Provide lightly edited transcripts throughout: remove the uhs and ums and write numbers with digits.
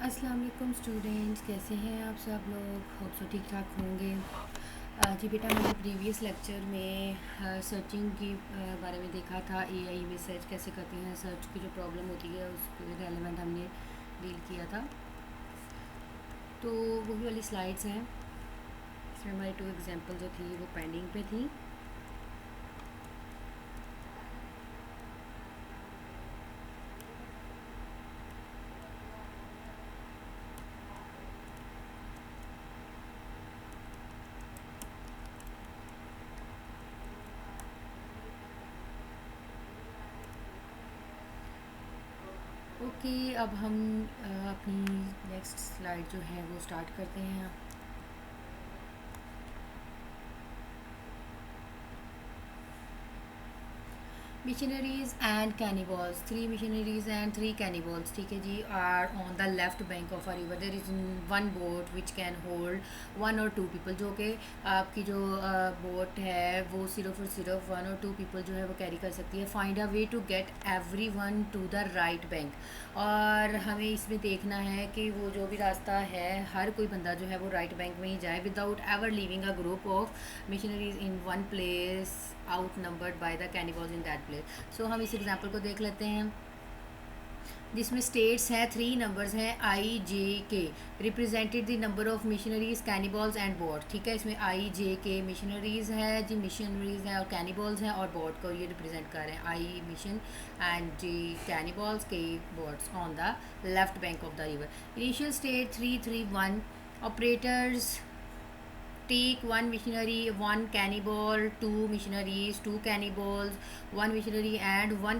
अस्सलाम वालेकुम स्टूडेंट्स, कैसे हैं आप सब लोग? होप सो ठीक ठाक होंगे। जी बेटा, मैंने प्रीवियस लेक्चर में सर्चिंग की बारे में देखा था। एआई में सर्च कैसे करते हैं, सर्च की जो प्रॉब्लम होती है उसके रेलेवेंट हमने डील किया था। तो वही वाली स्लाइड्स हैं। इसमें हमारी 2 एग्जांपल जो थी वो पेंडिंग पे थी। ओके, अब हम अपनी नेक्स्ट स्लाइड जो है वो स्टार्ट करते हैं। Missionaries and cannibals, 3 missionaries and 3 cannibals, ठीक है जी, are on the left bank of a river. There is one boat which can hold 1 और 2 पीपल। जो कि आपकी जो बोट है वो सिर्फ और सिर्फ 1 और 2 पीपल जो है वो कैरी कर सकती है। Find a way to get everyone to the right bank. और हमें इसमें देखना है कि वो जो भी रास्ता है हर कोई बंदा जो है वो राइट बैंक में ही जाए without ever leaving a group of missionaries in one place outnumbered by the cannibals in that place. So हम इस एग्जाम्पल को देख लेते हैं जिसमें स्टेट्स हैं, 3 नंबर्स हैं आई जे के, represented the number of missionaries cannibals and boat. ठीक है, इसमें आई जे के मिशनरीज है जी, मिशनरीज हैं और कैनिबल्स हैं, और बोट को ये रिप्रेजेंट कर रहे हैं। आई मिशन एंड जी कैनिबल्स, के boats on the left bank of the river. Initial state 331 operators take 1 missionary, 1 cannibal, 2 missionaries, 2 cannibals, 1 missionary and 1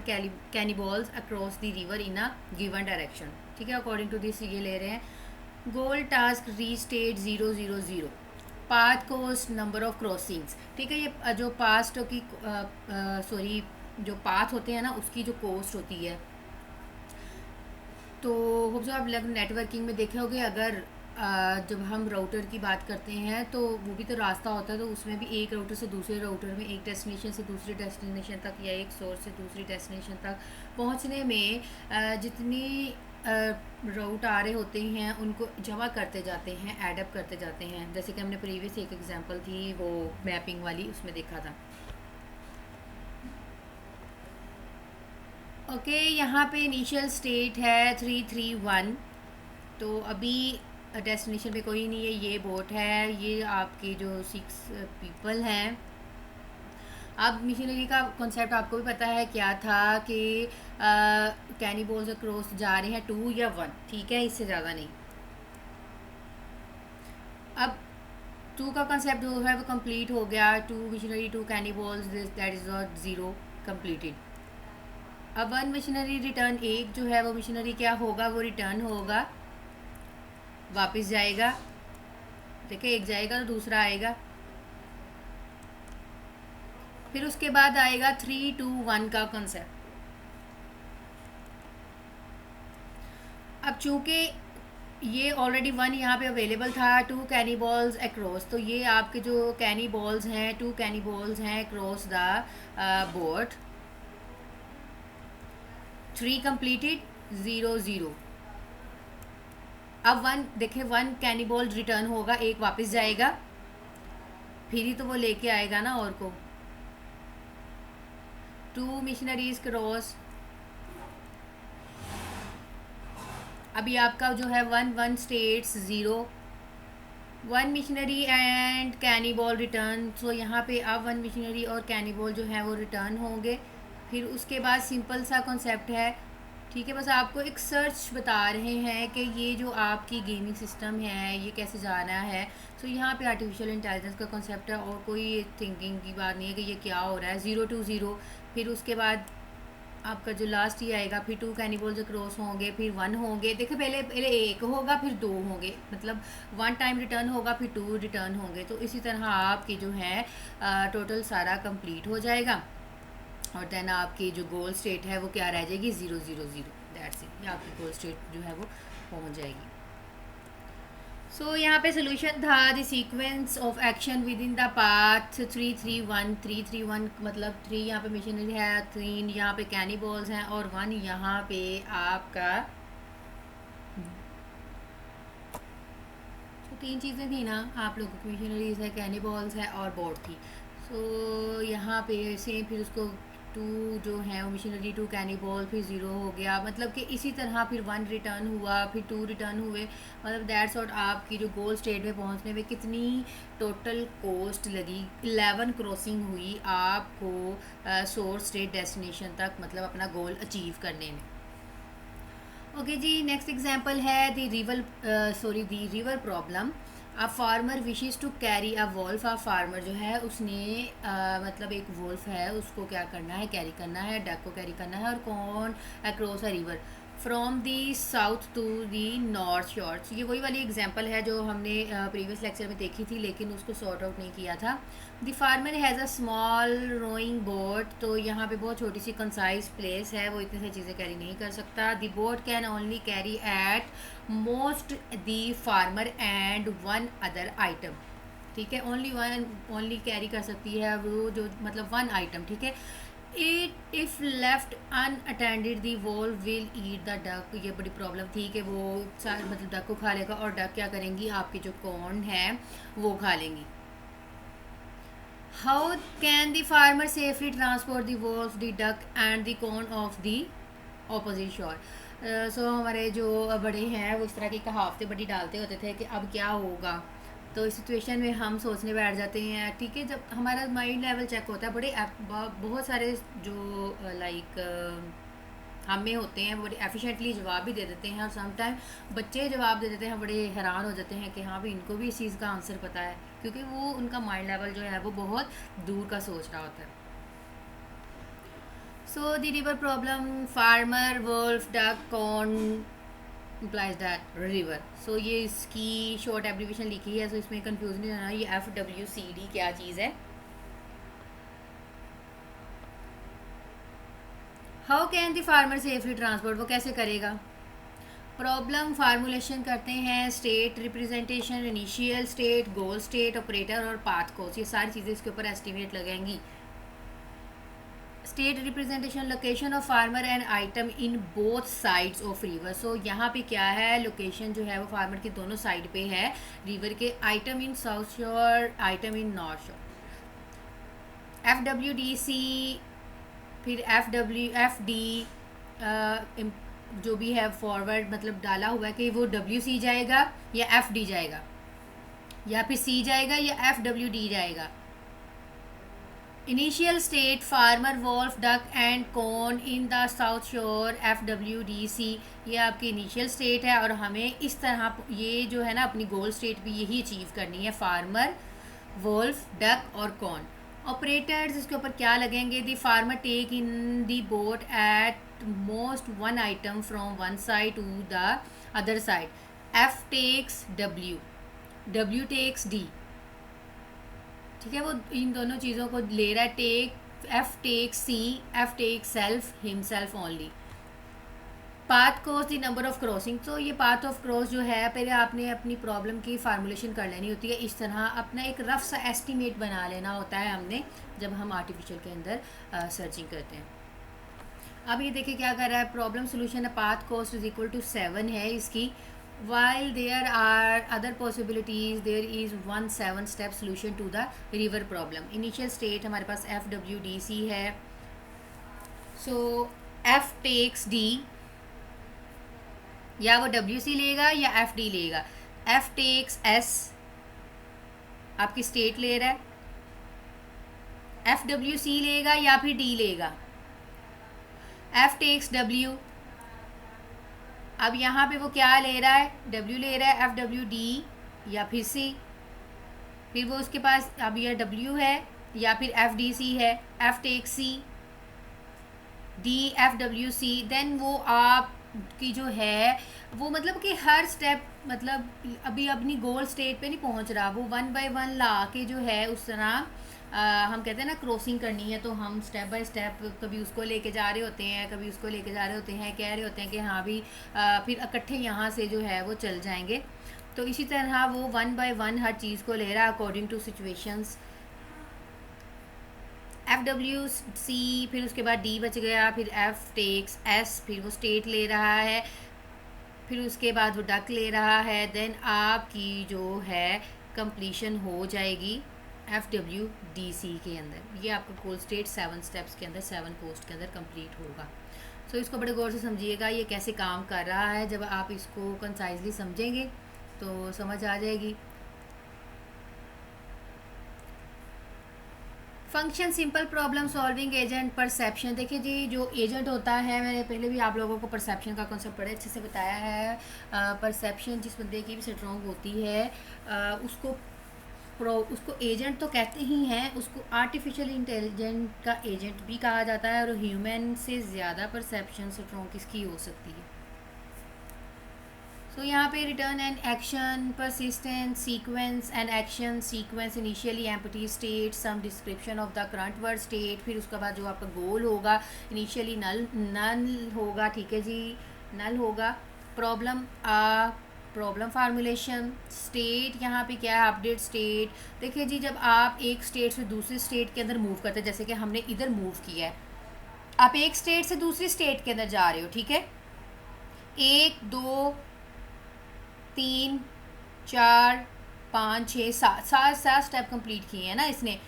cannibals across the river in a given direction। ठीक है, according to this ये ले रहे हैं। Goal task reach state 000, path cost number of crossings. ठीक है, ये जो पास्ट की सॉरी जो पाथ होते हैं ना उसकी जो कोस्ट होती है, तो होप जो आप नेटवर्किंग में देखे होगे, अगर जब हम राउटर की बात करते हैं तो वो भी तो रास्ता होता है, तो उसमें भी एक राउटर से दूसरे राउटर में, एक डेस्टिनेशन से दूसरे डेस्टिनेशन तक या एक सोर्स से दूसरी डेस्टिनेशन तक पहुंचने में जितनी राउट आ रहे होते हैं उनको जमा करते जाते हैं, एडअप करते जाते हैं। जैसे कि हमने प्रीवियस एक एग्जांपल थी वो मैपिंग वाली, उसमें देखा था। ओके, यहाँ पे इनिशियल स्टेट है 331। तो अभी डेस्टिनेशन पे कोई नहीं है, ये बोट है, ये आपके जो 6 पीपल हैं। अब मिशनरी का कॉन्सेप्ट आपको भी पता है क्या था कि कैनिबल्स अक्रॉस जा रहे हैं 2 या 1, ठीक है, इससे ज़्यादा नहीं। अब 2 का कंसेप्ट जो है वो कंप्लीट हो गया। 2 missionary 2 cannibals, that is not 0 completed. अब 1 मिशनरी रिटर्न, एक जो है वो मिशनरी क्या होगा, वो रिटर्न होगा, वापस जाएगा। देखिए, एक जाएगा तो दूसरा आएगा, फिर उसके बाद आएगा 3-2-1 का कंसेप्ट। अब चूंकि ये ऑलरेडी 1 यहाँ पे अवेलेबल था, 2 कैनी बॉल्स अक्रॉस, तो ये आपके जो कैनी बॉल्स हैं, 2 कैनी बॉल्स हैं अक्रॉस द बोर्ड। 3 कंप्लीटेड, 0-0। अब 1 देखें, 1 कैनी बॉल रिटर्न होगा, एक वापस जाएगा, फिर ही तो वो लेके आएगा ना और को। 2 मिशनरीज क्रॉस, अभी आपका जो है 1-1 स्टेट्स 0, 1 मिशनरी एंड कैनिबॉल रिटर्न। सो यहाँ पे अब 1 मिशनरी और कैनिबॉल जो है वो रिटर्न होंगे। फिर उसके बाद सिंपल सा कॉन्सेप्ट है, ठीक है, बस आपको एक सर्च बता रहे हैं कि ये जो आपकी गेमिंग सिस्टम है ये कैसे जाना है। सो यहाँ पे आर्टिफिशियल इंटेलिजेंस का कॉन्सेप्ट है और कोई थिंकिंग की बात नहीं है कि ये क्या हो रहा है। 0-0, फिर उसके बाद आपका जो लास्ट ही आएगा, फिर 2 कैनिबल्स क्रॉस होंगे, फिर 1 होंगे। देखिए, पहले पहले 1 होगा, फिर 2 होंगे, मतलब 1 टाइम रिटर्न होगा, फिर 2 रिटर्न होंगे। तो इसी तरह आपकी जो है टोटल सारा कंप्लीट हो जाएगा, और देन आपकी जो गोल स्टेट है वो क्या रह जाएगी, 0-0-0। दैट्स इट, आपकी गोल स्टेट जो है वो पहुंच जाएगी। सो यहाँ पे सोल्यूशन था the sequence of action with in the path 3-3-1 मतलब 3 यहाँ पे मिशनरी है, 3 यहाँ पे कैनिबल्स हैं और 1 यहाँ पे आपका तो तीन चीज़ें थी ना आप लोगों की, मिशनरीज है, कैनिबॉल्स है और बोट थी। सो यहाँ पे सेम फिर उसको टू जो है वो मिशनरी टू कैनिबॉल फिर ज़ीरो हो गया, मतलब कि इसी तरह फिर वन रिटर्न हुआ, फिर टू रिटर्न हुए, मतलब दैट्स व्हाट आपकी जो गोल स्टेट में पहुँचने में कितनी टोटल कॉस्ट लगी। 11 क्रॉसिंग हुई आपको सोर्स स्टेट डेस्टिनेशन तक, मतलब अपना गोल अचीव करने में। ओके जी, नेक्स्ट एग्जांपल है the river problem. A farmer wishes to carry a wolf. A farmer जो है उसने मतलब एक वोल्फ है, उसको क्या करना है, कैरी करना है, डक को कैरी करना है, और कौन across a river from the south to the north shore. ये वही वाली एग्जांपल है जो हमने प्रीवियस लेक्चर में देखी थी, लेकिन उसको सॉर्ट आउट नहीं किया था। The farmer has a small rowing boat. तो यहाँ पे बहुत छोटी सी कंसाइज प्लेस है, वो इतनी सारी चीज़ें कैरी नहीं कर सकता। The boat can only carry at most the farmer and one other item. ठीक है, ओनली कैरी कर सकती है वो जो मतलब वन आइटम। ठीक है, it if left unattended the wall will eat the duck. ये बड़ी प्रॉब्लम थी कि वो मतलब डक को खा लेगा, और डक क्या करेंगी, आपकी जो कॉर्न है वो खा लेंगी। How can the farmer safely transport the wolf, the duck and the corn of the opposite shore. So हमारे जो बड़े हैं वो इस तरह की कहावतें बड़ी डालते होते थे कि अब क्या होगा। तो इस सिचुएशन में हम सोचने बैठ जाते हैं। ठीक है, जब हमारा माइंड लेवल चेक होता है, बहुत सारे जो लाइक हम में होते हैं, बड़े एफिशिएंटली जवाब भी दे देते हैं, और समटाइम बच्चे जवाब दे देते हैं, बड़े हैरान हो जाते हैं कि हाँ भी इनको भी इस चीज़ का आंसर पता है, क्योंकि वो उनका माइंड लेवल जो है वो बहुत दूर का सोच रहा होता है। So the river problem, farmer wolf duck corn implies that river। So ये इसकी शॉर्ट एब्रीविएशन लिखी है, सो इसमें कंफ्यूज नहीं होना, ये FWCD क्या चीज़ है। How can the farmer safely transport, वो कैसे करेगा। प्रॉब्लम फार्मूलेशन करते हैं, state representation, initial state, goal state, operator और पाथ कोस, ये सारी चीज़ें इसके ऊपर एस्टिमेट लगेंगी। State representation, location of farmer and item in both sides of river. So यहाँ पे क्या है, लोकेशन जो है वो फार्मर की दोनों साइड पे है रिवर के। आइटम इन साउथ शोर, आइटम इन नॉर्थ शोर। FWDC, फिर FD जो भी है फॉरवर्ड मतलब डाला हुआ है कि वो WC जाएगा या FD जाएगा, या फिर C जाएगा या FWD जाएगा। Initial state, farmer wolf duck and corn in the south shore, FWDC, ये आपकी इनिशियल स्टेट है, और हमें इस तरह ये जो है ना अपनी गोल स्टेट भी यही अचीव करनी है, फार्मर वॉल्फ डक और कॉर्न। ऑपरेटर्स इसके ऊपर क्या लगेंगे, the farmer take in the boat at most one item from one side to the other side. F takes W takes D। ठीक है, वो इन दोनों चीज़ों को ले रहा है। F takes C, F takes self himself only. Path cross, the number of crossing. तो ये पाथ ऑफ क्रॉस जो है पहले आपने अपनी प्रॉब्लम की फार्मूलेशन कर लेनी होती है, इस तरह अपना एक रफ सा एस्टिमेट बना लेना होता है हमने, जब हम आर्टिफिशियल के अंदर सर्चिंग करते हैं। अब ये देखिए क्या कर रहा है, प्रॉब्लम सोल्यूशन है, path cost is equal to 7 है इसकी। while there are other possibilities, there is one 7 step solution to the river problem। initial state हमारे पास FWDC है, so F takes D, या वो WC लेगा या FD लेगा। F takes S, आपकी स्टेट ले रहा है, FWC लेगा या फिर D लेगा। F takes W, अब यहाँ पे वो क्या ले रहा है, W ले रहा है, FWD या फिर C। फिर वो उसके पास अब यह W है या फिर FDC है, F take C, D FWC। Then वो आपकी जो है वो मतलब कि हर स्टेप मतलब अभी अपनी गोल स्टेट पे नहीं पहुँच रहा, वो वन बाय वन ला के जो है उस तरह हम कहते हैं ना क्रॉसिंग करनी है, तो हम स्टेप बाय स्टेप कभी उसको लेके जा रहे होते हैं, कभी उसको लेके जा रहे होते हैं, कह रहे होते हैं कि हाँ भी फिर इकट्ठे यहाँ से जो है वो चल जाएंगे। तो इसी तरह वो वन बाय वन हर चीज़ को ले रहा है अकॉर्डिंग टू सिचुएशंस। FWC, फिर उसके बाद D बच गया, फिर F टेक्स S, फिर वो स्टेट ले रहा है, फिर उसके बाद वो डक ले रहा है, देन आपकी जो है कंप्लीशन हो जाएगी FWDC के अंदर। ये आपका गोल स्टेट 7 स्टेप्स के अंदर, 7 पोस्ट के अंदर कंप्लीट होगा। सो इसको बड़े गौर से समझिएगा, ये कैसे काम कर रहा है। जब आप इसको कंसाइजली समझेंगे तो समझ आ जाएगी। Function simple problem solving agent perception. देखिए जी, जो एजेंट होता है, मैंने पहले भी आप लोगों को परसेप्शन का कॉन्सेप्ट बड़े अच्छे से बताया है। परसेप्शन जिस बंदे की भी स्ट्रॉन्ग होती है, उसको एजेंट तो कहते ही हैं, उसको आर्टिफिशियल इंटेलिजेंट का एजेंट भी कहा जाता है। और ह्यूमन से ज़्यादा परसेप्शन स्ट्रॉन्ग किसकी हो सकती है। तो यहाँ पे return and action, persistence, sequence and action, sequence initially empty state, some description of the current world state. फिर उसके बाद जो आपका गोल होगा, इनिशियली नल होगा, ठीक है जी, नल होगा। प्रॉब्लम फार्मूलेशन, स्टेट यहाँ पे क्या है, अपडेट स्टेट। देखिए जी, जब आप एक स्टेट से दूसरी स्टेट के अंदर मूव करते हैं, जैसे कि हमने इधर मूव किया है, आप एक स्टेट से दूसरी स्टेट के अंदर जा रहे हो, ठीक है, 1 2 3 4 5 6 7 स्टेप कंप्लीट किए हैं ना इसने।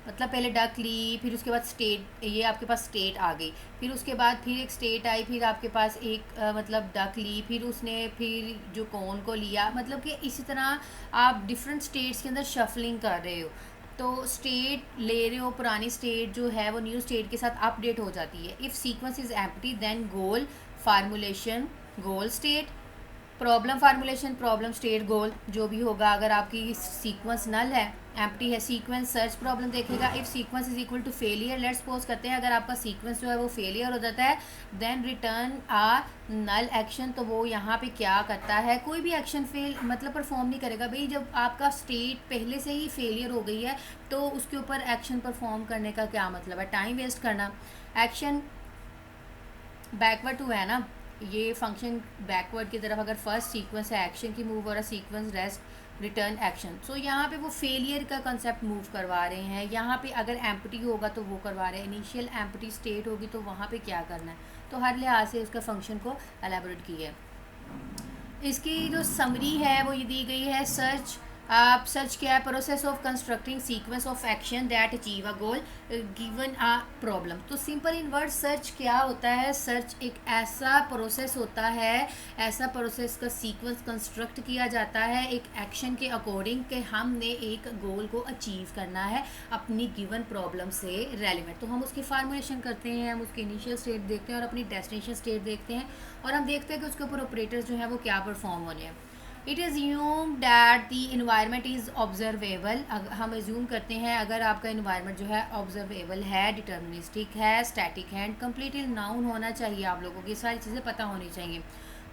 मतलब पहले डक ली, फिर उसके बाद स्टेट, ये आपके पास स्टेट आ गई, फिर उसके बाद फिर एक स्टेट आई, फिर आपके पास एक मतलब डक ली, फिर उसने फिर जो कौन को लिया। मतलब कि इसी तरह आप डिफरेंट स्टेट्स के अंदर शफलिंग कर रहे हो। तो स्टेट ले रहे हो, पुरानी स्टेट जो है वो न्यू स्टेट के साथ अपडेट हो जाती है। If sequence is empty then goal formulation, goal state, problem formulation, problem state, goal, जो भी होगा। अगर आपकी सीक्वेंस नल है, एम्प्टी है, सीक्वेंस सर्च प्रॉब्लम देखेगा। If sequence is equal to failure, let's suppose करते हैं अगर आपका सीक्वेंस जो है वो फेलियर हो जाता है, देन रिटर्न आ नल एक्शन। तो वो यहाँ पे क्या करता है, कोई भी एक्शन फेल मतलब परफॉर्म नहीं करेगा। भाई जब आपका स्टेट पहले से ही फेलियर हो गई है तो उसके ऊपर एक्शन परफॉर्म करने का क्या मतलब है, टाइम वेस्ट करना। एक्शन बैकवर्ड टू है ना, ये फंक्शन बैकवर्ड की तरफ, अगर फर्स्ट सीक्वेंस है एक्शन की मूव हो रहा, सीक्वेंस रेस्ट रिटर्न एक्शन। सो यहाँ पे वो फेलियर का कंसेप्ट मूव करवा रहे हैं। यहाँ पे अगर एम्प्टी होगा तो वो करवा रहे हैं, इनिशियल एम्प्टी स्टेट होगी तो वहाँ पे क्या करना है। तो हर लिहाज से उसका फंक्शन को एलेबोरेट किया है। इसकी जो समरी है वो ये दी गई है। सर्च, आप सर्च क्या है, process of constructing sequence of action that achieve a goal given a problem. तो सिंपल इन वर्ड सर्च क्या होता है, सर्च एक ऐसा प्रोसेस होता है, ऐसा प्रोसेस का सीक्वेंस कंस्ट्रक्ट किया जाता है एक एक्शन के अकॉर्डिंग कि हमने एक गोल को अचीव करना है अपनी गिवन प्रॉब्लम से रेलिवेंट। तो हम उसकी फार्मुलेशन करते हैं, हम उसके इनिशियल स्टेट देखते हैं और अपनी डेस्टिनेशन स्टेट देखते हैं, और हम देखते हैं कि उसके ऊपर ऑपरेटर्स जो है वो क्या परफॉर्म होने हैं। इट इज़ यूम that the environment is observable. हम एज्यूम करते हैं अगर आपका इन्वायरमेंट जो है ऑब्जर्वेबल है, डिटर्मिनिस्टिक है, स्टैटिक है एंड कम्प्लीटली नाउन होना चाहिए। आप लोगों को ये सारी चीज़ें पता होनी चाहिए।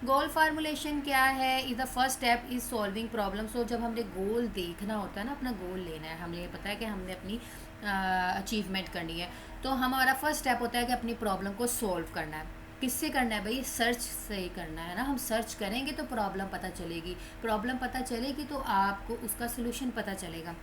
गोल फार्मूलेशन क्या है, is the first step is solving problem. So जब हमने गोल देखना होता है ना, अपना गोल लेना है, हमें पता है कि हमने अपनी अचीवमेंट करनी है, तो हमारा फर्स्ट स्टेप होता है कि अपनी प्रॉब्लम को सॉल्व करना है। किससे करना है भाई, सर्च से ही करना है ना। हम सर्च करेंगे तो प्रॉब्लम पता चलेगी, प्रॉब्लम पता चलेगी तो आपको उसका सलूशन पता चलेगा।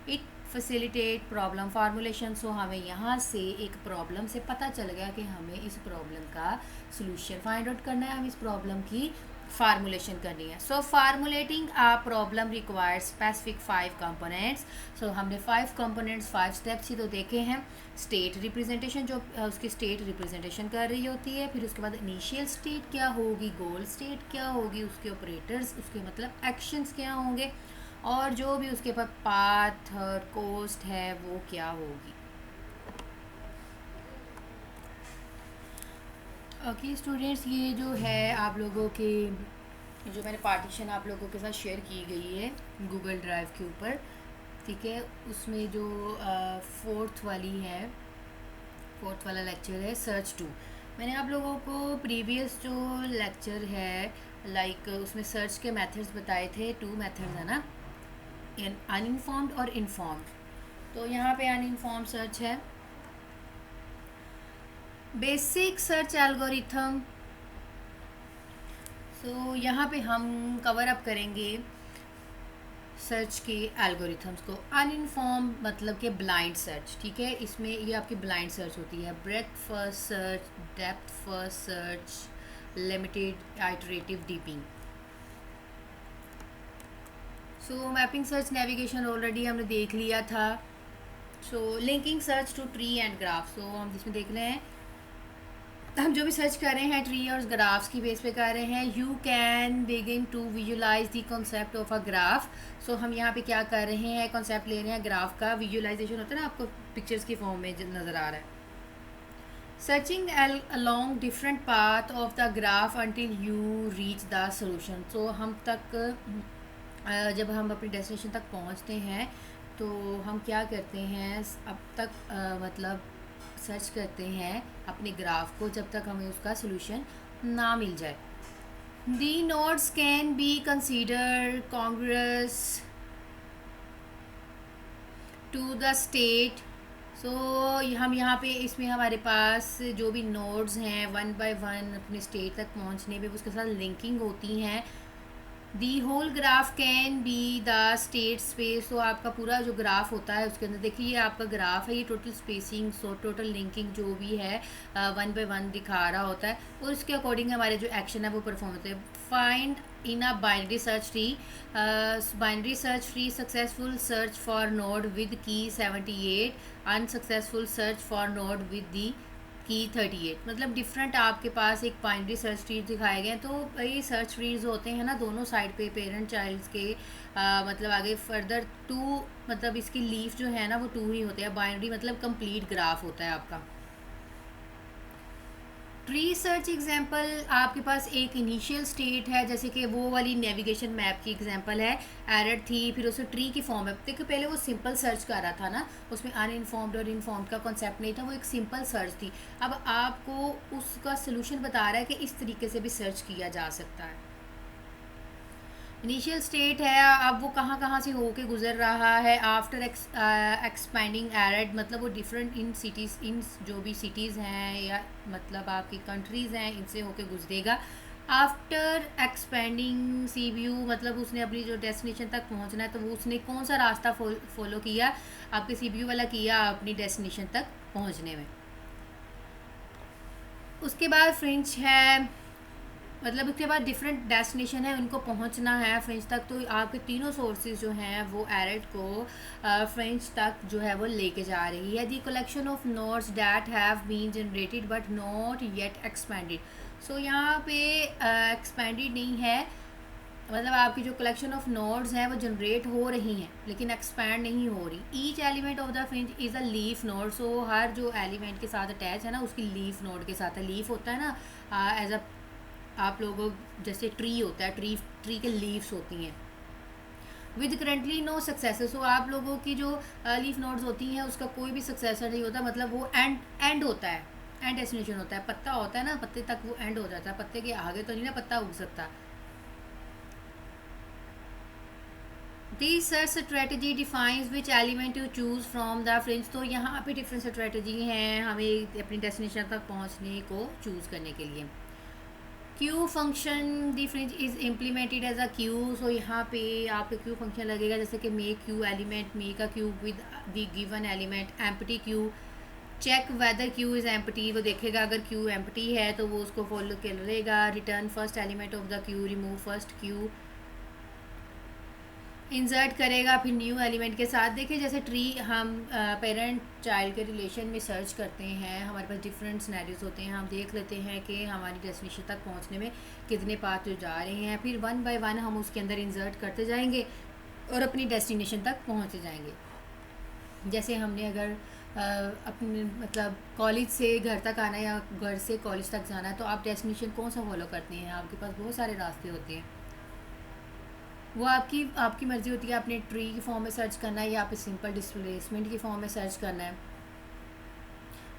It facilitate problem formulation. So हमें यहाँ से एक प्रॉब्लम से पता चल गया कि हमें इस प्रॉब्लम का सलूशन फाइंड आउट करना है, हम इस प्रॉब्लम की फार्मूलेशन करनी है। सो फार्मूलेटिंग आ प्रॉब्लम रिक्वायर्ड स्पेसिफिक 5 कंपोनेंट्स। सो हमने 5 कंपोनेंट्स, 5 स्टेप्स ही तो देखे हैं। स्टेट रिप्रेजेंटेशन, जो उसकी स्टेट रिप्रेजेंटेशन कर रही होती है, फिर उसके बाद इनिशियल स्टेट क्या होगी, गोल स्टेट क्या होगी, उसके ऑपरेटर्स, उसके मतलब एक्शंस क्या होंगे, और जो भी उसके पास पाथ और कोस्ट है वो क्या होगी। ओके स्टूडेंट्स, ये जो है आप लोगों के, जो मैंने पार्टीशन आप लोगों के साथ शेयर की गई है गूगल ड्राइव के ऊपर, ठीक है, उसमें जो 4th वाली है, 4th वाला लेक्चर है सर्च 2। मैंने आप लोगों को प्रीवियस जो लेक्चर है लाइक उसमें सर्च के मेथड्स बताए थे, 2 मेथड्स है ना, अनइन्फॉर्म्ड और इन्फॉर्म्ड। तो यहाँ पे अनइन्फॉर्म्ड सर्च है। Basic search algorithm. सो यहाँ पे हम कवर अप करेंगे सर्च के एल्गोरिथम्स को। अनइन्फॉर्म मतलब कि ब्लाइंड सर्च, ठीक है, इसमें ये आपकी ब्लाइंड सर्च होती है। Breadth first search, depth first search, limited iterative deepening. So mapping search navigation already हमने देख लिया था. So linking search to tree and graph. So हम इसमें देख रहे हैं, हम जो भी सर्च कर रहे हैं ट्री और ग्राफ्स की बेस पे कर रहे हैं. You can begin to visualise the concept of a graph. So हम यहाँ पे क्या कर रहे हैं, कॉन्सेप्ट ले रहे हैं ग्राफ का. विजुलाइजेशन होता है ना, आपको पिक्चर्स की फॉर्म में नज़र आ रहा है. Searching along different path of the graph until you reach the solution. So हम तक जब हम अपनी डेस्टिनेशन तक पहुँचते हैं तो हम क्या करते हैं, अब तक मतलब सर्च करते हैं अपने ग्राफ को जब तक हमें उसका सोल्यूशन ना मिल जाए. The nodes can be considered congruous to the state. सो हम यहाँ पे इसमें हमारे पास जो भी नोड्स हैं वन बाय वन अपने स्टेट तक पहुँचने में उसके साथ लिंकिंग होती हैं. The whole graph can be the state space. तो आपका पूरा जो ग्राफ होता है उसके अंदर देखिए ये आपका ग्राफ है, ये total spacing, so total linking जो भी है वन बाय वन दिखा रहा होता है और उसके अकॉर्डिंग हमारे जो एक्शन है वो परफॉर्म होते हैं. Find in a binary search tree. Binary search tree successful search for node with की 78, unsuccessful search for node with the की 38. मतलब डिफरेंट आपके पास एक बाइनरी सर्च ट्री दिखाए गए हैं. तो ये सर्च ट्रीज होते हैं ना दोनों साइड पे पेरेंट चाइल्ड्स के, मतलब आगे फर्दर टू, मतलब इसकी लीफ जो है ना वो टू ही होते हैं. बाइनरी मतलब कंप्लीट ग्राफ होता है आपका. ट्री सर्च एग्जांपल, आपके पास एक इनिशियल स्टेट है जैसे कि वो वाली नेविगेशन मैप की एग्जांपल है. एरर थी, फिर उसे ट्री की फॉर्म है. देखिए पहले वो सिंपल सर्च कर रहा था ना, उसमें अनइन्फॉर्म्ड और इन्फॉर्म्ड का कॉन्सेप्ट नहीं था, वो एक सिंपल सर्च थी. अब आपको उसका सोल्यूशन बता रहा है कि इस तरीके से भी सर्च किया जा सकता है. इनिशियल स्टेट है, अब वो कहाँ कहाँ से होके गुजर रहा है. आफ्टर एक्सपैंडिंग एरड, मतलब वो डिफरेंट इन सिटीज़, इन जो भी सिटीज़ हैं या मतलब आपकी कंट्रीज़ हैं इनसे होके गुजरेगा. आफ्टर एक्सपैंडिंग CBU, मतलब उसने अपनी जो डेस्टिनेशन तक पहुंचना है तो वो उसने कौन सा रास्ता फॉलो किया, आपके CBU वाला किया अपनी डेस्टिनेशन तक पहुंचने में. उसके बाद फ्रिंज है, मतलब उसके बाद डिफरेंट डेस्टिनेशन है उनको पहुंचना है फ्रेंच तक. तो आपके तीनों सोर्सेज जो हैं वो एरड को फ्रेंच तक जो है वो लेके जा रही है. The collection of nodes that have been generated but not yet expanded. So यहाँ पे एक्सपेंडेड नहीं है, मतलब आपकी जो कलेक्शन ऑफ नोड्स हैं वो जनरेट हो रही हैं लेकिन एक्सपैंड नहीं हो रही. Each element of the fringe is a leaf node. So हर जो एलिमेंट के साथ अटैच है ना उसकी लीफ नोड के साथ है. लीफ होता है ना एज अ, आप लोगों जैसे ट्री होता है, ट्री के लीव्स होती हैं. With currently no successor. So आप लोगों की जो लीफ नोड्स होती हैं उसका कोई भी सक्सेसर नहीं होता, मतलब वो एंड होता है, एंड डेस्टिनेशन होता है. पत्ता होता है ना, पत्ते तक वो एंड हो जाता है, पत्ते के आगे तो नहीं ना पत्ता उग सकता. This search strategy defines which element to choose from the fringe. तो यहाँ पे डिफरेंट स्ट्रेटजी हैं हमें अपनी डेस्टिनेशन तक पहुँचने को चूज़ करने के लिए. Queue function the fringe is implemented as a queue. So यहाँ पे आपका क्यू फंक्शन लगेगा जैसे कि make queue element, make a queue with the given element. Empty queue, check whether queue is empty. वो देखेगा अगर क्यू एम्प्टी है तो वो उसको फॉलो करेगा. Written first element of the Q, remove first Q. Insert करेगा फिर न्यू एलिमेंट के साथ. देखिए जैसे ट्री हम पेरेंट चाइल्ड के रिलेशन में सर्च करते हैं, हमारे पास डिफरेंट सिनेरियोज होते हैं. हम देख लेते हैं कि हमारी डेस्टिनेशन तक पहुंचने में कितने पाथ जो जा रहे हैं, फिर वन बाय वन हम उसके अंदर इंसर्ट करते जाएंगे और अपनी डेस्टिनेशन तक पहुँचते जाएंगे. जैसे हमने अगर अपने मतलब कॉलेज से घर तक आना है या घर से कॉलेज तक जाना है तो आप डेस्टिनेशन कौन सा फॉलो करते हैं. आपके पास बहुत सारे रास्ते होते हैं, वो आपकी मर्ज़ी होती है आपने ट्री की फॉर्म में सर्च करना है या आप सिंपल डिस्प्लेसमेंट की फॉर्म में सर्च करना है.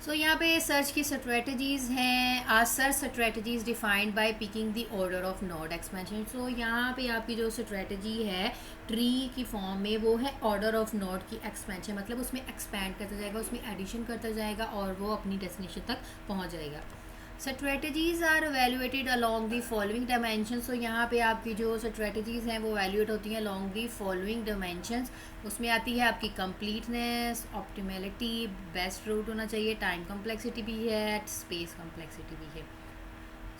सो यहाँ पे सर्च की स्ट्रेटजीज़ हैं. Search strategies defined by picking the order of node expansion. So यहाँ पे आपकी जो स्ट्रेटजी है ट्री की फॉर्म में वो है ऑर्डर ऑफ नोड की एक्सपेंशन. मतलब उसमें एक्सपैंड करता जाएगा, उसमें एडिशन करता जाएगा और वो अपनी डेस्टिनेशन तक पहुँच जाएगा. Strategies are evaluated along the following dimensions. तो यहाँ पे आपकी जो स्ट्रेटजीज़ हैं वो एवेल्यूएट होती हैं अलॉन्ग दी फॉलोइंग डायमेंशंस. उसमें आती है आपकी कंप्लीटनेस, ऑप्टिमैलिटी, बेस्ट रूट होना चाहिए, टाइम कम्प्लेक्सिटी भी है, स्पेस कम्प्लेक्सिटी भी है.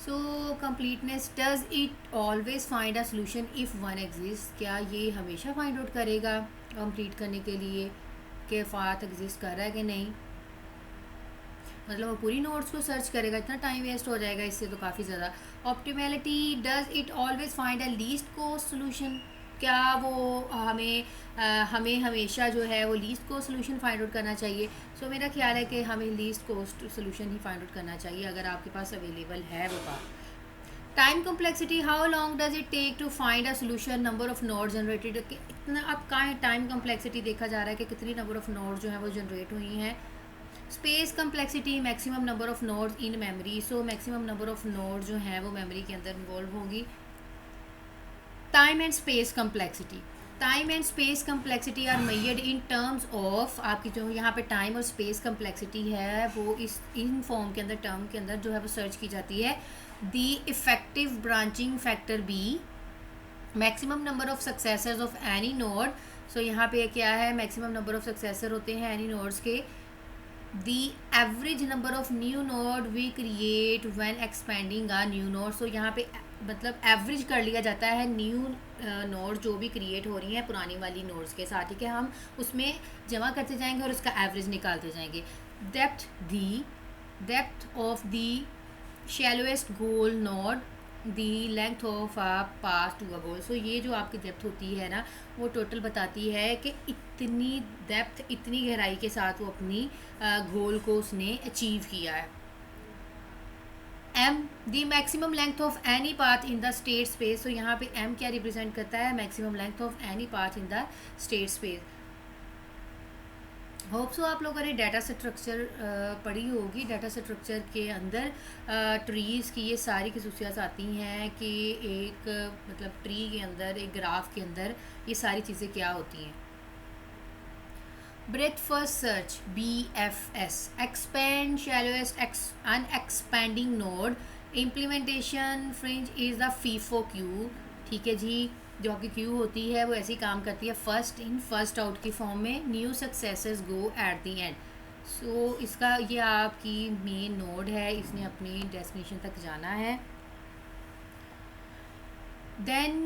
So completeness, does it always find a solution if one exist, क्या ये हमेशा फाइंड आउट करेगा कंप्लीट करने के लिए कि फ़ात एग्जिस्ट कर रहा है कि नहीं, मतलब वो पूरी नोट्स को सर्च करेगा, इतना टाइम वेस्ट हो जाएगा इससे तो काफ़ी ज़्यादा। Optimality, does it always find a least cost solution, क्या वो हमें हमेशा जो है वो least cost solution find out करना चाहिए। सो मेरा ख्याल है कि हमें लीस्ट कोस्ट सोल्यूशन ही फाइंड आउट करना चाहिए अगर आपके पास अवेलेबल है वो बात। Time complexity, how long does it take to find a solution, number of node generated, इतना अब कहाँ टाइम कम्प्लेक्सिटी देखा जा रहा है कि कितनी नंबर ऑफ नोड जो है वो जनरेट हुई हैं। Space complexity, maximum number of nodes in memory, so maximum number of node जो हैं वो मेमोरी के अंदर इन्वॉल्व होंगी। Time and space complexity, time and space complexity are measured in terms of, आपकी जो यहाँ पे टाइम और स्पेस कम्प्लेक्सिटी है वो इस इन फॉर्म के अंदर, टर्म के अंदर जो है वो सर्च की जाती है। The effective branching factor b, maximum number of successors of any node, so यहाँ पे क्या है, मैक्सिमम नंबर ऑफ सक्सेसर होते हैं एनी नोड्स के। The average number of new node we create when expanding a new node, so यहाँ पे मतलब एवरेज कर लिया जाता है न्यू नोड जो भी क्रिएट हो रही हैं पुरानी वाली नोड्स के साथ, ठीक है, हम उसमें जमा करते जाएंगे और उसका एवरेज निकालते जाएंगे। Depth of the shallowest goal node, the length of a path to a goal, so ये जो आपकी डेप्थ होती है ना वो टोटल बताती है कि इतनी डेप्थ, इतनी गहराई के साथ वो अपनी गोल को उसने अचीव किया है। M, the maximum length of any path in the state space, तो यहाँ पे एम क्या रिप्रेजेंट करता है, maximum length of any path in the state space. Hope so आप लोगों ने डाटा स्ट्रक्चर पढ़ी होगी। डाटा स्ट्रक्चर के अंदर ट्रीज़ की ये सारी खसूसियात आती हैं कि एक मतलब ट्री के अंदर, एक ग्राफ के अंदर ये सारी चीज़ें क्या होती हैं। Breadth first search, BFS, expand shallowest unexpanding node, implementation fringe is the FIFO queue, ठीक है जी, जो आपकी क्यू होती है वो ऐसी काम करती है फर्स्ट इन फर्स्ट आउट की फॉर्म में, new successes go at the end. So इसका ये आपकी मेन नोड है, इसने अपनी डेस्टिनेशन तक जाना है। देन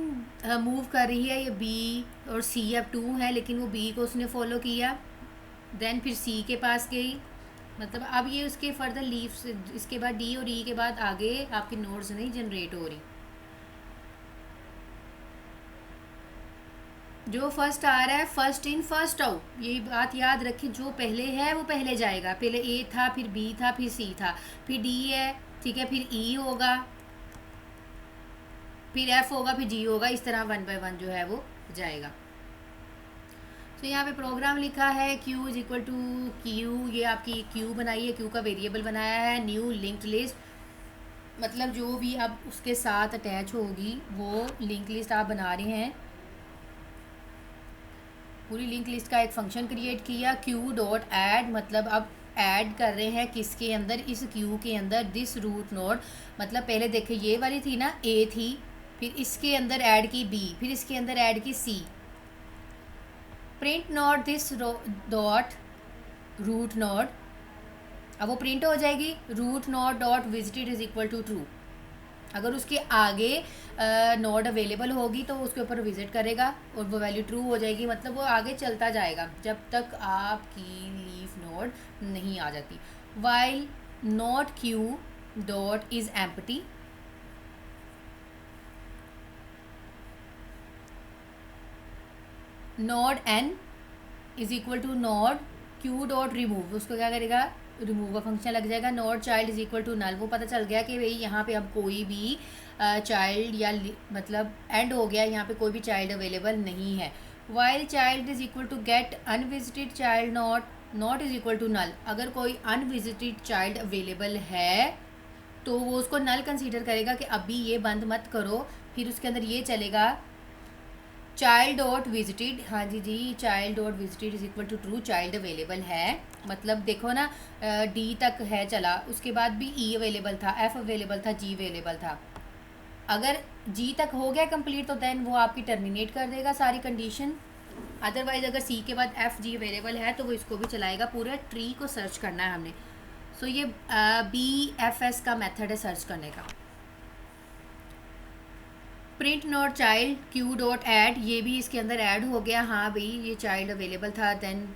मूव कर रही है ये बी और सी, अब 2 है लेकिन वो बी को उसने फॉलो किया, देन फिर सी के पास गई, मतलब अब ये उसके फर्दर लीव्स, इसके बाद डी और ई के बाद आगे आपकी नोड्स नहीं जनरेट हो रही। जो फर्स्ट आ रहा है फर्स्ट इन फर्स्ट आउट, ये बात याद रखें, जो पहले है वो पहले जाएगा, पहले ए था, फिर बी था, फिर सी था, फिर डी है, ठीक है, फिर ई होगा, फिर एफ होगा, फिर जी होगा, इस तरह 1 बाय 1 जो है वो जाएगा। तो यहाँ पे प्रोग्राम लिखा है Q is equal to queue, ये आपकी Q बनाई है, Q का वेरिएबल बनाया है, न्यू लिंक्ड लिस्ट, मतलब जो भी अब उसके साथ अटैच होगी वो लिंक लिस्ट आप बना रहे हैं। पूरी लिंक लिस्ट का एक फंक्शन क्रिएट किया, Q डॉट ऐड, मतलब अब ऐड कर रहे हैं किसके अंदर, इस Q के अंदर दिस रूट नोड, मतलब पहले देखे ये वाली थी ना A थी, फिर इसके अंदर ऐड की B, फिर इसके अंदर ऐड की C। Print node this dot root node, अब वो प्रिंट हो जाएगी root node dot visited is equal to true, अगर उसके आगे नोड अवेलेबल होगी तो उसके ऊपर विजिट करेगा और वो वैल्यू ट्रू हो जाएगी, मतलब वो आगे चलता जाएगा जब तक आपकी लीफ नोड नहीं आ जाती। While not Q dot is empty, node N is equal to node Q dot remove, उसको क्या करेगा, रिमूव का फंक्शन लग जाएगा। Node child is equal to null, वो पता चल गया कि भाई यहाँ पे अब कोई भी चाइल्ड या मतलब एंड हो गया, यहाँ पे कोई भी चाइल्ड अवेलेबल नहीं है। While child is equal to get unvisited child not is equal to null, अगर कोई अनविजिटेड चाइल्ड अवेलेबल है तो वो उसको नल कंसीडर करेगा कि अभी ये बंद मत करो, फिर उसके अंदर ये चलेगा चाइल्ड डॉट विजिटेड, हाँ जी जी, child dot visited is equal to true, child available है, मतलब देखो ना डी तक है चला, उसके बाद भी ई अवेलेबल था, एफ अवेलेबल था, जी अवेलेबल था, अगर जी तक हो गया कंप्लीट तो देन वो आपकी टर्मिनेट कर देगा सारी कंडीशन, अदरवाइज अगर सी के बाद एफ जी अवेलेबल है तो वो इसको भी चलाएगा। पूरे ट्री को सर्च करना है हमने। सो ये BFS का मेथड है सर्च करने का। Print not child Q dot add, ये भी इसके अंदर ऐड हो गया। हाँ भाई ये चाइल्ड अवेलेबल था, देन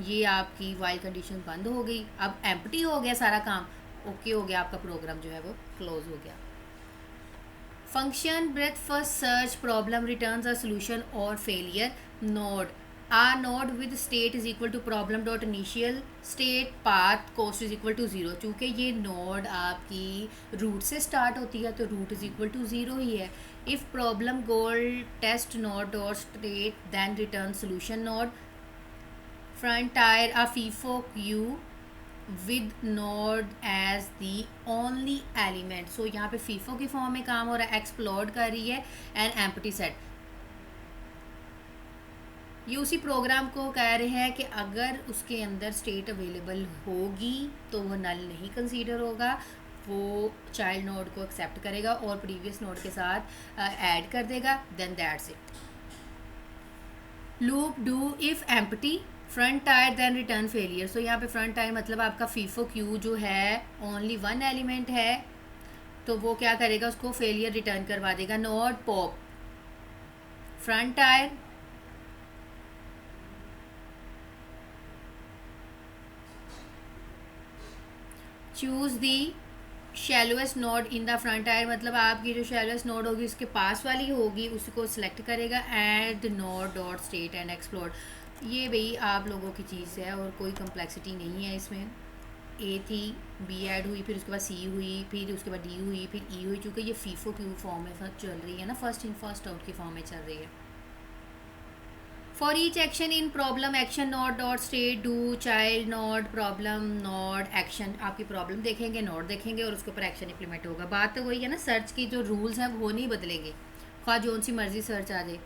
ये आपकी वाइल कंडीशन बंद हो गई, अब एम्प्टी हो गया सारा काम, ओके हो गया, आपका प्रोग्राम जो है वो क्लोज हो गया। Function breadth first search problem returns a solution और failure node, a node with state is equal to problem dot initial state path cost is equal to zero. चूँकि ये नोड आपकी रूट से स्टार्ट होती है तो root is equal to zero ही है। If problem goal test node dot state then return solution node frontier a FIFO queue with node as the only element. So यहाँ पे FIFO की form में काम हो रहा है, एक्सप्लोर कर रही है एंड एम्प्टी सेट। ये उसी प्रोग्राम को कह रहे हैं कि अगर उसके अंदर स्टेट अवेलेबल होगी तो वो नल नहीं कंसीडर होगा, वो चाइल्ड नोड को एक्सेप्ट करेगा और प्रीवियस नोड के साथ ऐड कर देगा, then that's it. Loop do if empty frontier then return failure. So यहाँ पे फ्रंट टायर मतलब आपका फीफो क्यू जो है ओनली वन एलिमेंट है, तो वो क्या करेगा, उसको फेलियर रिटर्न करवा देगा। Node pop frontier choose the shallowest node in the frontier, मतलब आपकी जो शैलोएस्ट नोड होगी उसके पास वाली होगी उसको सिलेक्ट करेगा। Add node dot state and explore, ये भाई आप लोगों की चीज़ है और कोई कम्प्लेक्सिटी नहीं है इसमें। ए थी, बी ऐड हुई, फिर उसके बाद सी हुई, फिर उसके बाद डी हुई, फिर ई हुई। चूँकि ये फीफो क्यू फॉर्म में चल रही है ना, फर्स्ट इन फर्स्ट आउट की फॉर्म में चल रही है। For each action in problem action node dot state do child node problem node action, आपकी प्रॉब्लम देखेंगे, नोड देखेंगे और उसके ऊपर एक्शन इंप्लीमेंट होगा। बात तो वही है ना, सर्च की जो रूल्स हैं वो नहीं बदलेंगे, ख्वाह जोन सी मर्जी सर्च आ जाए।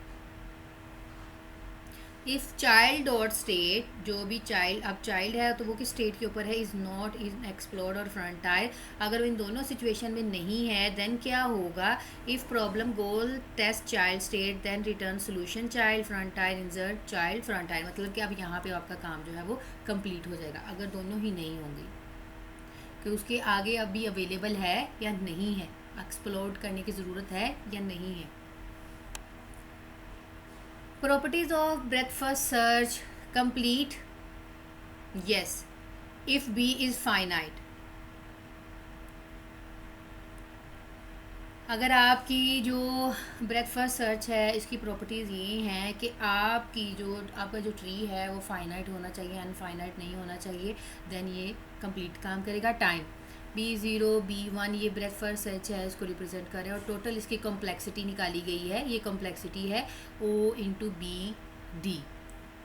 इफ़ चाइल्ड डॉट स्टेट, जो भी चाइल्ड, अब चाइल्ड है तो वो किस स्टेट के ऊपर है, इज़ नॉट इन एक्सप्लोर्ड और फ्रंट टायर। अगर वो इन दोनों सिचुएशन में नहीं है देन क्या होगा, if problem goal test child state then return solution child frontier insert child frontier, मतलब कि अब यहाँ पे आपका काम जो है वो कंप्लीट हो जाएगा अगर दोनों ही नहीं होंगी, कि उसके आगे अभी अवेलेबल है या नहीं है, एक्सप्लोर करने की ज़रूरत है या नहीं है। Properties of breadth first search complete, yes, if B is finite। अगर आपकी जो ब्रेथ फर्स्ट सर्च है इसकी प्रॉपर्टीज़ ये हैं कि आपकी जो आपका जो ट्री है वो फाइनाइट होना चाहिए, अनफाइनाइट नहीं होना चाहिए, देन ये कंप्लीट काम करेगा। टाइम B0 B1 ये ब्रेथ फर्स्ट सर्च है, इसको रिप्रेजेंट कर रहे हैं और टोटल इसकी कॉम्प्लेक्सिटी निकाली गई है, ये कॉम्प्लेक्सिटी है O/BD,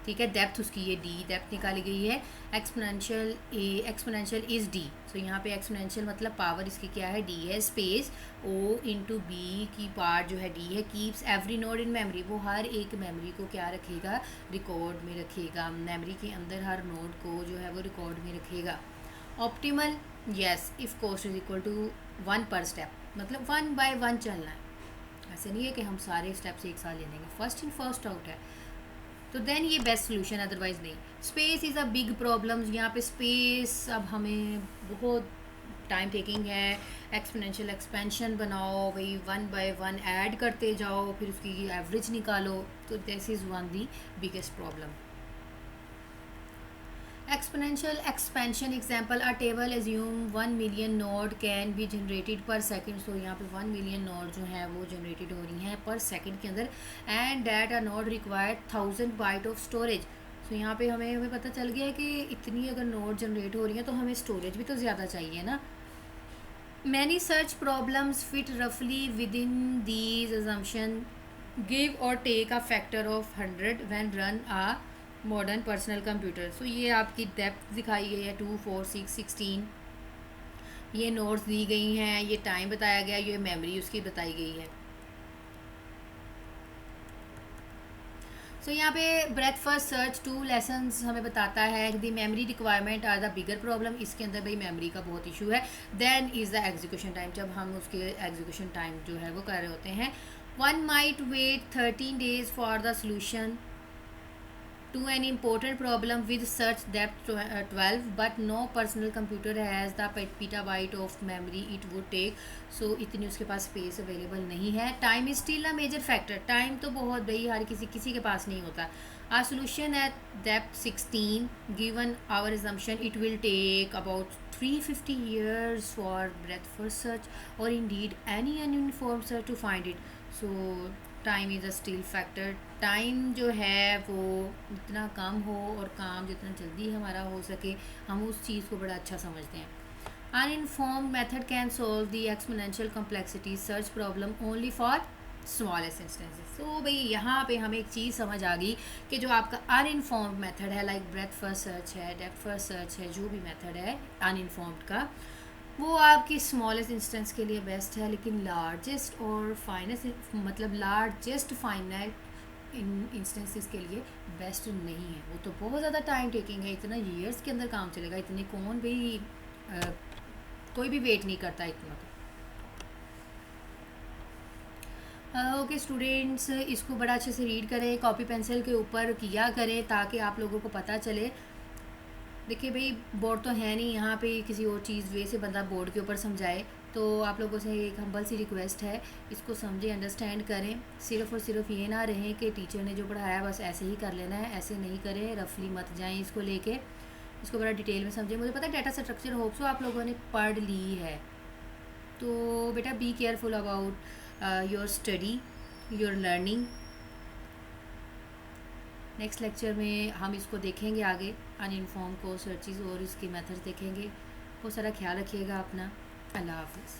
ठीक है। डेप्थ उसकी ये D डेप्थ निकाली गई है। एक्सपोनेंशियल इज़ D, सो यहाँ पे एक्सपोनेंशियल मतलब पावर इसकी क्या है, D है। स्पेस O/B की पार्ट जो है D है। Keeps every node in memory, वो हर एक मेमोरी को क्या रखेगा, रिकॉर्ड में रखेगा, मेमोरी के अंदर हर नोड को जो है वो रिकॉर्ड में रखेगा। Optimal, yes, if cost is equal to 1 per step, मतलब 1 बाय 1 चलना है, ऐसे नहीं है कि हम सारे स्टेप्स एक साथ ले लेंगे, फर्स्ट इन फर्स्ट आउट है, तो देन ये बेस्ट सोल्यूशन, अदरवाइज़ नहीं। Space is a big problem, यहाँ पे स्पेस अब हमें बहुत टाइम टेकिंग है। एक्सपोनेंशियल एक्सपेंशन बनाओ भाई, 1 बाय 1 ऐड करते जाओ, फिर उसकी एवरेज निकालो, तो this is one the biggest problem. Exponential expansion example, a table assume 1 million node can be generated per second। so यहाँ पे 1 million node जो है वो जनरेटेड हो रही हैं पर सेकंड के अंदर, and that a node required 1000 byte of storage। so यहाँ पे हमें पता चल गया है कि इतनी अगर नोड जनरेट हो रही हैं तो हमें स्टोरेज भी तो ज़्यादा चाहिए ना। Many such problems fit roughly within these assumption, give or take a factor of 100 when run a modern personal computer. So ये आपकी डेप्थ दिखाई गई है 2 4 6 16, ये नोट्स दी गई हैं, ये टाइम बताया गया, ये मेमोरी उसकी बताई गई है। सो यहाँ पे ब्रेथ फर्स्ट सर्च 2 लेसन्स हमें बताता है the memory requirement are the bigger problem, इसके अंदर भाई मेमोरी का बहुत इशू है। Then is the execution time, जब हम उसके एग्जीक्यूशन टाइम जो है वो कर रहे होते हैं। 1 might wait 13 days for the solution to an important problem with search depth 12, but no personal computer has the petabyte of memory it would take. So इतनी उसके पास स्पेस अवेलेबल नहीं है. Time is still a major factor. Time तो बहुत भाई हर किसी के पास नहीं होता. Our solution at depth 16, given our assumption it will take about 350 years for breadth first search or indeed any uninformed search to find it. So time is a still factor. Time जो है वो इतना कम हो और काम जितना जल्दी हमारा हो सके, हम उस चीज़ को बड़ा अच्छा समझते हैं. Uninformed method can solve the exponential complexity search problem only for smallest instances. So भाई यहाँ पे हमें एक चीज़ समझ आ गई कि जो आपका अनइनफॉर्म्ड मेथड है, लाइक ब्रेथ फर्स्ट सर्च है, डेप्थ फर्स्ट सर्च है, जो भी मेथड है अनइनफॉर्म्ड का, वो आपकी स्मॉलेस्ट इंस्टेंस के लिए बेस्ट है, लेकिन लार्जेस्ट और फाइनेस्ट मतलब लार्जेस्ट फाइनाइट इंस्टेंसेस के लिए बेस्ट नहीं है. वो तो बहुत ज़्यादा टाइम टेकिंग है, इतना ईयर्स के अंदर काम चलेगा, इतने कौन भी कोई भी वेट नहीं करता इतना. ओके स्टूडेंट्स, इसको बड़ा अच्छे से रीड करें, कॉपी पेंसिल के ऊपर किया करें ताकि आप लोगों को पता चले. देखिए भाई बोर्ड तो है नहीं, यहाँ पे किसी और चीज़ वे से बंदा बोर्ड के ऊपर समझाए. तो आप लोगों से एक हम्बल सी रिक्वेस्ट है, इसको समझें, अंडरस्टैंड करें. सिर्फ़ और सिर्फ ये ना रहें कि टीचर ने जो पढ़ाया बस ऐसे ही कर लेना है. ऐसे नहीं करें, रफली मत जाएं इसको लेके, इसको बड़ा डिटेल में समझें. मुझे पता है डाटा स्ट्रक्चर होप्स आप लोगों ने पढ़ ली है, तो बेटा be careful about your study, your learning. Next lecture में हम इसको देखेंगे आगे, अनइनफॉर्म को सर्चेस और इसके मेथड्स देखेंगे. बहुत सारा ख्याल रखिएगा अपना. अल्लाह हाफिज़.